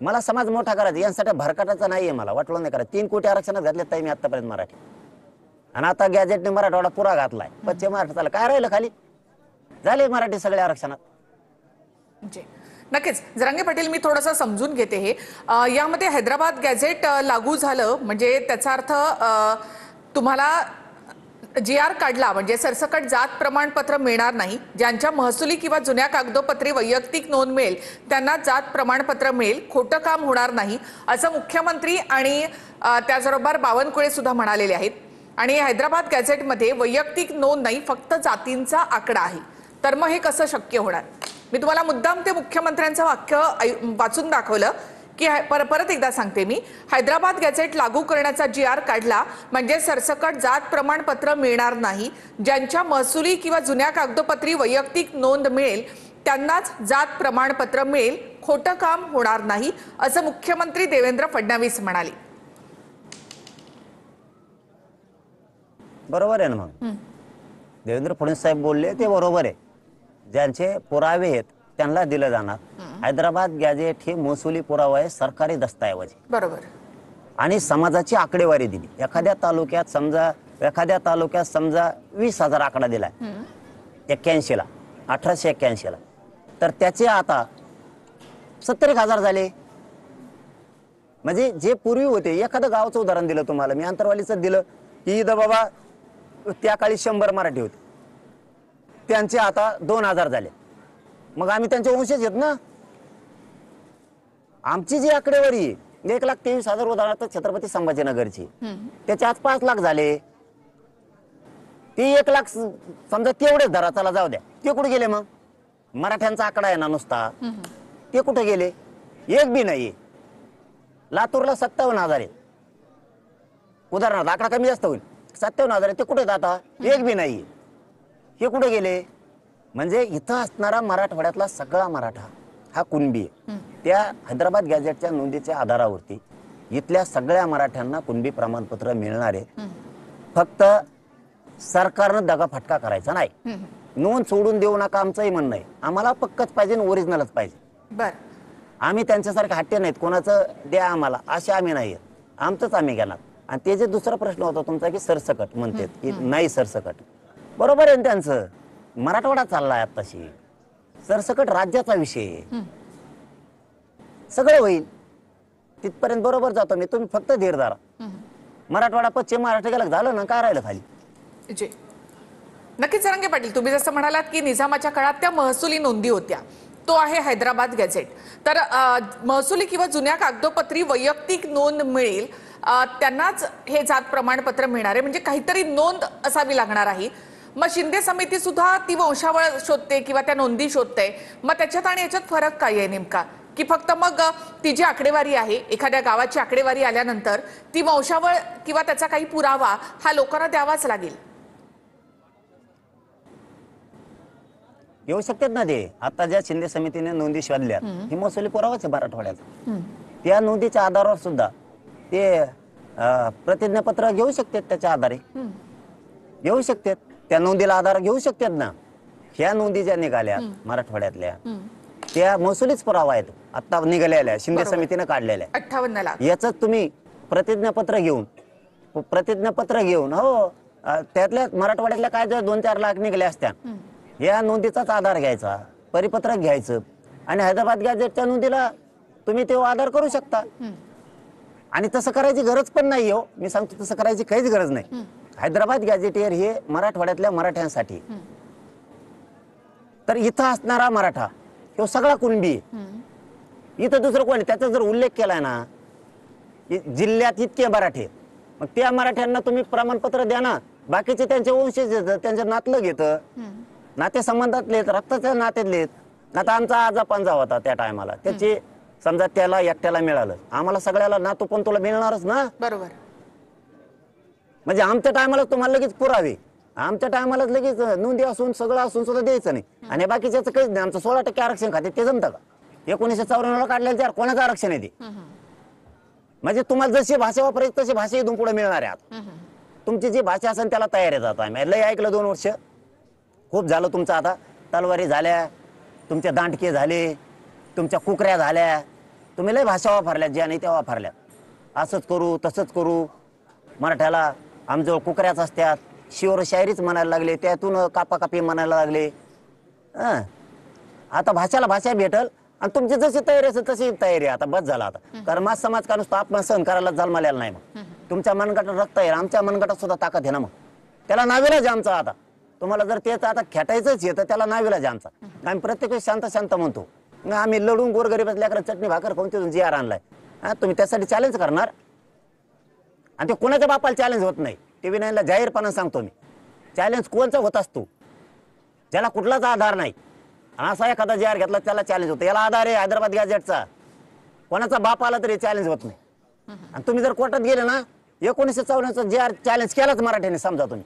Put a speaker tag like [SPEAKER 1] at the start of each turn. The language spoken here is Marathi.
[SPEAKER 1] मला समाज मोठा करायचा, यांसाठी भरकटाचा नाहीये, मला वाटलं नाही करायचं. 3 कोटी आरक्षणात घातले ताई मी आतापर्यंत मराठी, आणि आता गॅजेटने मराठवाडा पुरा घातलाय. पश्चिम महाराष्ट्राला काय राहिलं खाली, झाले मराठी सगळे आरक्षणात.
[SPEAKER 2] जी नक्कीच जरांगे पाटील, मी थोडंसं समजून घेते हे. यामध्ये हैदराबाद गॅझेट लागू झालं म्हणजे त्याचा अर्थ तुम्हाला GR काढला म्हणजे सरसकट जात प्रमाणपत्र मिळणार नाही. ज्यांच्या महसुली किंवा जुन्या कागदोपत्री वैयक्तिक नोंद मिळेल त्यांना जात प्रमाणपत्र मिळेल, खोटं काम होणार नाही असं मुख्यमंत्री आणि त्याचबरोबर बावनकुळे सुद्धा म्हणालेले आहेत. आणि हैदराबाद गॅझेटमध्ये वैयक्तिक नोंद नाही, फक्त जातींचा आकडा आहे. तर मग हे कसं शक्य होणार? मी तुम्हाला मुद्दाम ते मुख्यमंत्र्यांचं वाक्य वाचून दाखवलं की परत एकदा सांगते मी, हैदराबाद गॅझेट लागू करण्याचा GR काढला म्हणजे सरसकट जात प्रमाणपत्र मिळणार नाही. ज्यांच्या महसुली किंवा जुन्या कागदोपत्री वैयक्तिक नोंद मिळेल त्यांनाच जात प्रमाणपत्र मिळेल, खोटं काम होणार नाही असं मुख्यमंत्री देवेंद्र फडणवीस म्हणाले.
[SPEAKER 1] बरोबर आहे ना, मग देवेंद्र फडणवीस साहेब बोलले ते बरोबर आहे. ज्यांचे पुरावे आहेत त्यांना दिलं जाणार. हैदराबाद गॅझेट हे महसुली पुरावा आहे, सरकारी दस्तऐवज,
[SPEAKER 2] बरोबर.
[SPEAKER 1] आणि समाजाची आकडेवारी दिली. एखाद्या तालुक्यात समजा 20,000 आकडा दिलाय 81 ला, 1881 ला, तर त्याचे आता 70,000 झाले. म्हणजे जे पूर्वी होते, एखादं गावाचं उदाहरण दिलं तुम्हाला मी, अंतरवालीचं दिलं की इथं बाबा त्या काळी 100 मराठी होते, त्यांचे आता 2,000 झाले. मग आम्ही त्यांचे वंशज आहेत ना. आमची जी आकडेवारी 1,23,000 उदाहरणार्थ छत्रपती संभाजीनगरची, त्याचे आज 5 लाख झाले. ते 1 लाख समजा तेवढेच धरा, चला जाऊ द्या, ते कुठे गेले? मग मराठ्यांचा आकडा आहे ना नुसता, ते कुठे गेले? एक बी नाही. लातूरला 57,000 आहे उदाहरणार्थ, आकडा कमी जास्त होईल, 57,000 आहे, ते कुठे जाता? एक बी नाही. हे कुठे गेले? म्हणजे इथं असणारा मराठवाड्यातला सगळा मराठा हा कुणबी आहे. त्या हैदराबाद गॅझेटच्या नोंदीच्या आधारावरती इथल्या सगळ्या मराठ्यांना कुणबी प्रमाणपत्र मिळणार आहे. फक्त सरकारनं दगाफटका करायचा नाही. नोंद सोडून देऊ नका आमचंही म्हणणं आहे. आम्हाला पक्कच पाहिजे, ओरिजिनलच पाहिजे.
[SPEAKER 2] बर,
[SPEAKER 1] आम्ही त्यांच्यासारखे हट्टे नाहीत, कोणाचं द्या आम्हाला असे आम्ही नाही, आमचंच आम्ही घेणार. आणि ते जे दुसरा प्रश्न होता तुमचा की सरसकट म्हणतात की नाही सरसकट, बरोबर आहे त्यांचं. मराठवाडा चाललाय आताशी, सरसकट राज्याचा विषय, सगळं होईल तिथपर्यंत बरोबर जातो मी. तुम्ही फक्त धीर धरा. मराठवाडा पश्चिम महाराष्ट्र गेला झालं ना, काय राहिलं खाली?
[SPEAKER 2] जी नक्कीच जरांगे पाटील, तुम्ही जसं म्हणालात की निजामाच्या काळात त्या महसुली नोंदी होत्या, तो आहे हैदराबाद गॅझेट. तर महसुली किंवा जुन्या कागदोपत्री वैयक्तिक नोंद मिळेल त्यांनाच हे जात प्रमाणपत्र मिळणार आहे. म्हणजे काहीतरी नोंद असावी लागणार आहे. मग शिंदे समिती सुद्धा ती वंशावळ शोधते किंवा त्या नोंदी शोधते. मग त्याच्यात आणि याच्यात फरक काय आहे नेमका? की फक्त मग ती जी आकडेवारी आहे, एखाद्या गावाची आकडेवारी आल्यानंतर ती वंशावळ किंवा त्याचा काही पुरावा हा लोकांना द्यावाच लागेल?
[SPEAKER 1] येऊ शकतात ना ते. आता ज्या शिंदे समितीने नोंदी शोधल्या ही महसुली पुरावाच आहे मराठवाड्याचा. त्या नोंदीच्या आधारावर सुद्धा ते प्रतिज्ञापत्र घेऊ शकतात, त्याच्या आधारे घेऊ शकतात, त्या नोंदीला आधार घेऊ शकतात ना. ह्या नोंदी ज्या निघाल्या मराठवाड्यातल्या त्या महसुलीच पुरावा आहेत. आता निघालेल्या शिंदे समितीने काढलेल्या
[SPEAKER 2] 58 लाख,
[SPEAKER 1] याच तुम्ही प्रतिज्ञापत्र घेऊन हो, त्यातल्या मराठवाड्यातल्या काय जर 2-4 लाख निघाले असत्या, या नोंदीचाच आधार घ्यायचा, परिपत्रक घ्यायचं, आणि हैदराबाद गॅझेटच्या नोंदीला तुम्ही तो आधार करू शकता. आणि तसं करायची गरज पण नाही हो, मी सांगतो तसं करायची काहीच गरज नाही. हैदराबाद गॅझेटियर हे मराठवाड्यातल्या मराठ्यांसाठी. तर इथं असणारा मराठा तो सगळा कुणबी आहे. इथं दुसरं कोणी त्याचा जर उल्लेख केलाय ना, जिल्ह्यात इतके मराठे, मग त्या मराठ्यांना तुम्ही प्रमाणपत्र द्या ना. बाकीचे त्यांचे वंशज येतं, त्यांच्या नातलं घेतं, नाते संबंधातले, रक्ताच्या नात्यातले. आता आमचा आजा पंजा होता त्या टायमाला, त्याचे समजा त्याला एकट्याला मिळालं, आम्हाला सगळ्याला नातू पण तुला मिळणारच ना.
[SPEAKER 2] बरोबर.
[SPEAKER 1] म्हणजे आमच्या टायमाला तुम्हाला लगेच पुरावे, आमच्या टायमाला लगेच नोंदी असून सगळं असून सुद्धा द्यायचं नाही. आणि बाकीच्याच काहीच नाही. आमचं 16% आरक्षण खाते, ते जमतं का? 1954 ला काढलेलं त्यावर कोणाचं आरक्षण आहे ते? म्हणजे तुम्हाला जशी भाषा वापरायची तशी भाषा इथून पुढे मिळणार आहे. तुमची जी भाषा असेल त्याला तयारी जातो. आम्ही लय ऐकलं 2 वर्ष, खूप झालं तुमचं. आता तलवारी झाल्या, तुमच्या दांडके झाले, तुमच्या कुकऱ्या झाल्या, तुम्ही लय भाषा वापरल्या ज्या नाही त्या वापरल्या. असंच करू तसंच करू, मराठ्याला आमजवळ कुकऱ्याच असतात, शिवर शायरीच म्हणायला लागले, त्यातून कापाकापी म्हणायला लागले. हं. आता भाषाला भाषा भेटल आणि तुमची जशी तयारी असेल तशी तयारी आता बस झाला आता. कारण माझ समाज का नुसतं अपमान सहन करायला जन्मालेला नाही. मग तुमच्या मनगटात रक्त आहे, आमच्या मनगटात सुद्धा ताकद आहे ना. मग त्याला नाविलाज आमचा. आता तुम्हाला जर तेच आता खेटायचंच आहे तर त्याला नाविलाज आमचा. आम्ही प्रत्येक वेळेस शांत शांत म्हणतो. मग आम्ही लढून गोरगरीब लेकरं चटणी भाकर खाऊन तिथून जी आर आणलाय. हा, तुम्ही त्यासाठी चॅलेंज करणार आणि ते कोणाच्या बापाला चॅलेंज होत नाही. TV 9 ला जाहीरपणा सांगतो मी, चॅलेंज कोणचा होत असतो ज्याला कुठलाच आधार नाही. असा एखादा जी आर घेतला त्याला चॅलेंज होतं. याला आधार आहे हैदराबाद गॅजेटचा, कोणाचा बाप आला तरी चॅलेंज होत नाही. आणि तुम्ही जर कोर्टात गेले ना 1954 जी आर चॅलेंज केलाच मराठ्याने समजा तुम्ही